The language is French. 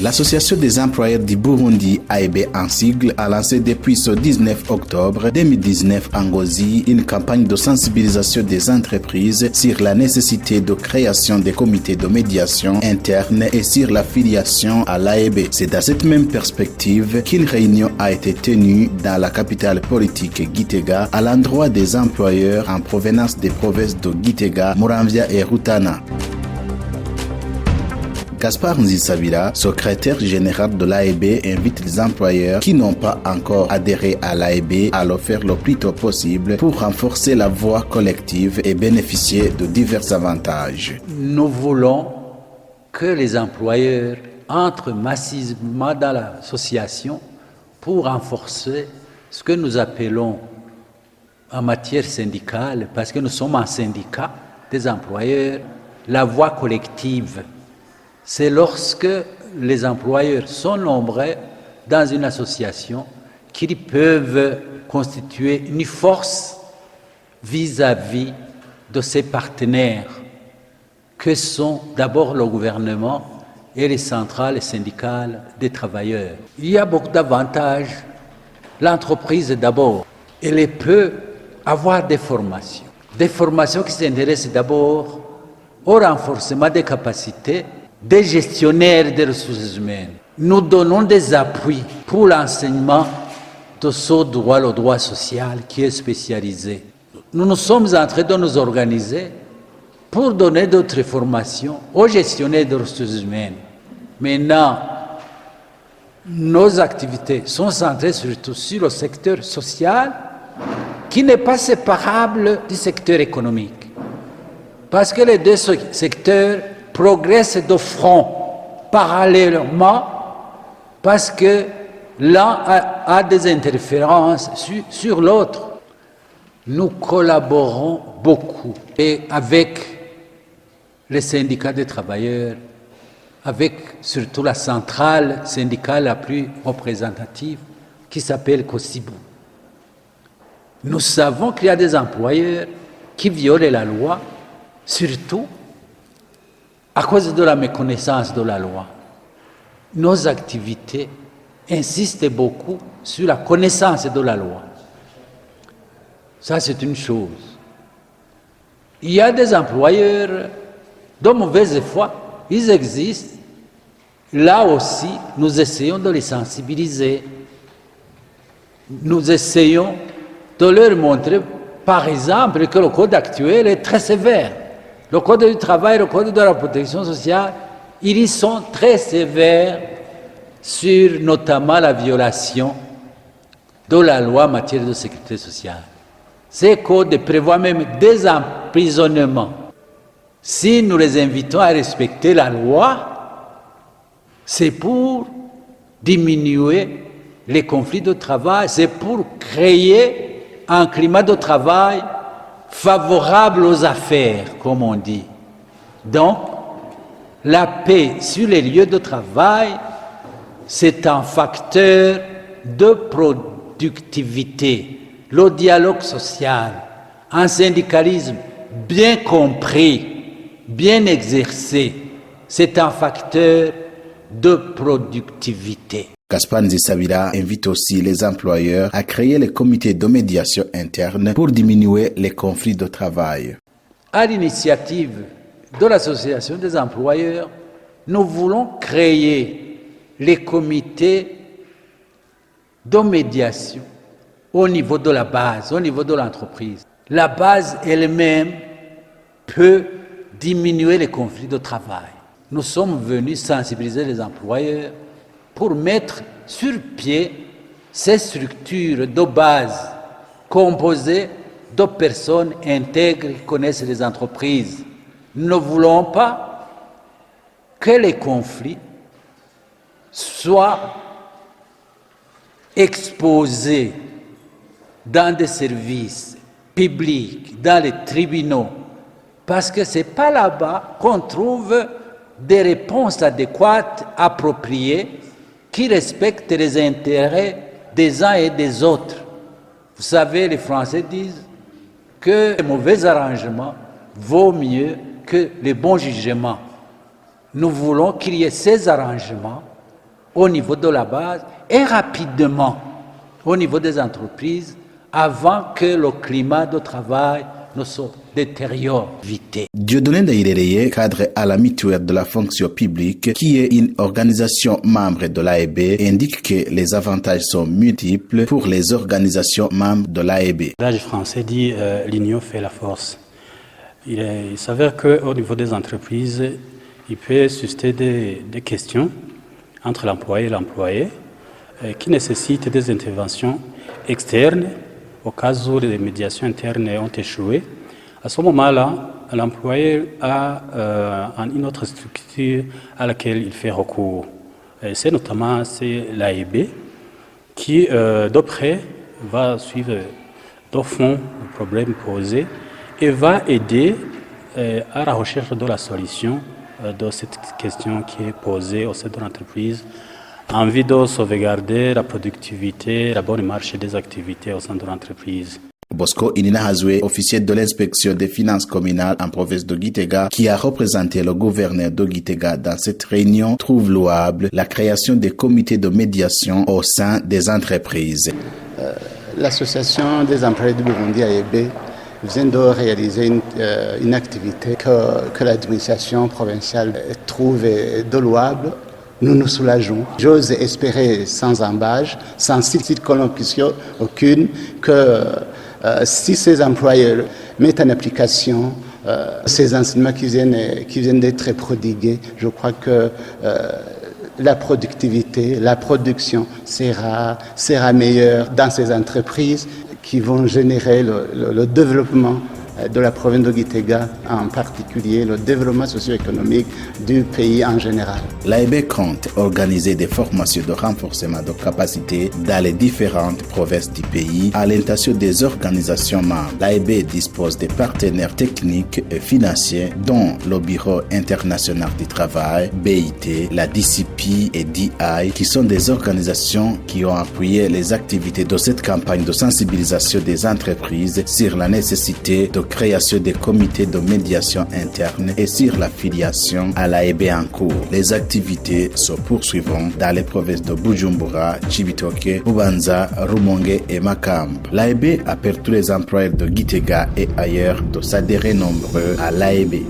L'Association des employeurs du Burundi, AEB en sigle, a lancé depuis ce 19 octobre 2019 en Ngozi une campagne de sensibilisation des entreprises sur la nécessité de création des comités de médiation interne et sur l'affiliation à l'AEB. C'est dans cette même perspective qu'une réunion a été tenue dans la capitale politique Gitega à l'endroit des employeurs en provenance des provinces de Gitega, Muramvya et Rutana. Gaspard Nzisabira, secrétaire général de l'AEB, invite les employeurs qui n'ont pas encore adhéré à l'AEB à le faire le plus tôt possible pour renforcer la voix collective et bénéficier de divers avantages. Nous voulons que les employeurs entrent massivement dans l'association pour renforcer ce que nous appelons en matière syndicale, parce que nous sommes un syndicat des employeurs, la voix collective. C'est lorsque les employeurs sont nombreux dans une association qu'ils peuvent constituer une force vis-à-vis de ses partenaires, que sont d'abord le gouvernement et les centrales syndicales des travailleurs. Il y a beaucoup d'avantages. L'entreprise d'abord, elle peut avoir des formations qui s'intéressent d'abord au renforcement des capacités des gestionnaires des ressources humaines. Nous donnons des appuis pour l'enseignement de ce droit, le droit social qui est spécialisé. Nous sommes en train de nous organiser pour donner d'autres formations aux gestionnaires des ressources humaines. Maintenant, nos activités sont centrées surtout sur le secteur social qui n'est pas séparable du secteur économique. Parce que les deux secteurs progresse de front parallèlement parce que l'un a des interférences sur l'autre. Nous collaborons beaucoup et avec les syndicats des travailleurs, avec surtout la centrale syndicale la plus représentative qui s'appelle COSIBU. Nous savons qu'il y a des employeurs qui violent la loi, surtout à cause de la méconnaissance de la loi. Nos activités insistent beaucoup sur la connaissance de la loi. Ça, c'est une chose. Il y a des employeurs de mauvaise foi, ils existent. Là aussi, nous essayons de les sensibiliser. Nous essayons de leur montrer, par exemple, que le code actuel est très sévère. Le Code du travail, le Code de la protection sociale, ils sont très sévères sur notamment la violation de la loi en matière de sécurité sociale. Ces codes prévoient même des emprisonnements. Si nous les invitons à respecter la loi, c'est pour diminuer les conflits de travail, c'est pour créer un climat de travail favorable aux affaires, comme on dit. Donc, la paix sur les lieux de travail, c'est un facteur de productivité. Le dialogue social, un syndicalisme bien compris, bien exercé, c'est un facteur de productivité. Gaspard Nzisabira invite aussi les employeurs à créer les comités de médiation interne pour diminuer les conflits de travail. À l'initiative de l'Association des employeurs, nous voulons créer les comités de médiation au niveau de la base, au niveau de l'entreprise. La base elle-même peut diminuer les conflits de travail. Nous sommes venus sensibiliser les employeurs pour mettre sur pied ces structures de base composées de personnes intègres qui connaissent les entreprises. Nous ne voulons pas que les conflits soient exposés dans des services publics, dans les tribunaux, parce que ce n'est pas là-bas qu'on trouve des réponses adéquates, appropriées, qui respectent les intérêts des uns et des autres. Vous savez, les Français disent que les mauvais arrangements vaut mieux que les bons jugements. Nous voulons qu'il y ait ces arrangements au niveau de la base et rapidement au niveau des entreprises avant que le climat de travail ne se détériore vite. Dieudonné Ndayirereye, cadre à la mutuelle de la fonction publique, qui est une organisation membre de l'AEB, indique que les avantages sont multiples pour les organisations membres de l'AEB. L'adage français dit l'union fait la force. Il s'avère qu'au niveau des entreprises, il peut susciter des questions entre l'employé et l'employé qui nécessitent des interventions externes au cas où les médiations internes ont échoué. À ce moment-là, l'employé a une autre structure à laquelle il fait recours. C'est notamment l'AEB qui, de près, va suivre de fond le problème posé et va aider à la recherche de la solution de cette question qui est posée au sein de l'entreprise en vue de sauvegarder la productivité, la bonne marche des activités au sein de l'entreprise. Bosco Ininahazwe, officier de l'inspection des finances communales en province de Gitega, qui a représenté le gouverneur de Gitega dans cette réunion, trouve louable la création des comités de médiation au sein des entreprises. L'association des employés du Burundi AEB vient de réaliser une activité que l'administration provinciale trouve de louable. Nous nous soulageons. J'ose espérer sans embâche, sans circonlocution aucune, que si ces employeurs mettent en application ces enseignements qui viennent d'être prodigués, je crois que la productivité, la production sera meilleure dans ces entreprises qui vont générer le développement de la province de Gitega, en particulier le développement socio-économique du pays en général. L'AEB compte organiser des formations de renforcement de capacité dans les différentes provinces du pays à l'intention des organisations membres. L'AEB dispose des partenaires techniques et financiers dont le Bureau international du travail, BIT, la DCP et DI, qui sont des organisations qui ont appuyé les activités de cette campagne de sensibilisation des entreprises sur la nécessité de création des comités de médiation interne et sur l'affiliation à l'AEB en cours. Les activités se poursuivront dans les provinces de Bujumbura, Chibitoke, Bubanza, Rumonge et Makamba. L'AEB appelle tous les employeurs de Gitega et ailleurs de s'adhérer nombreux à l'AEB.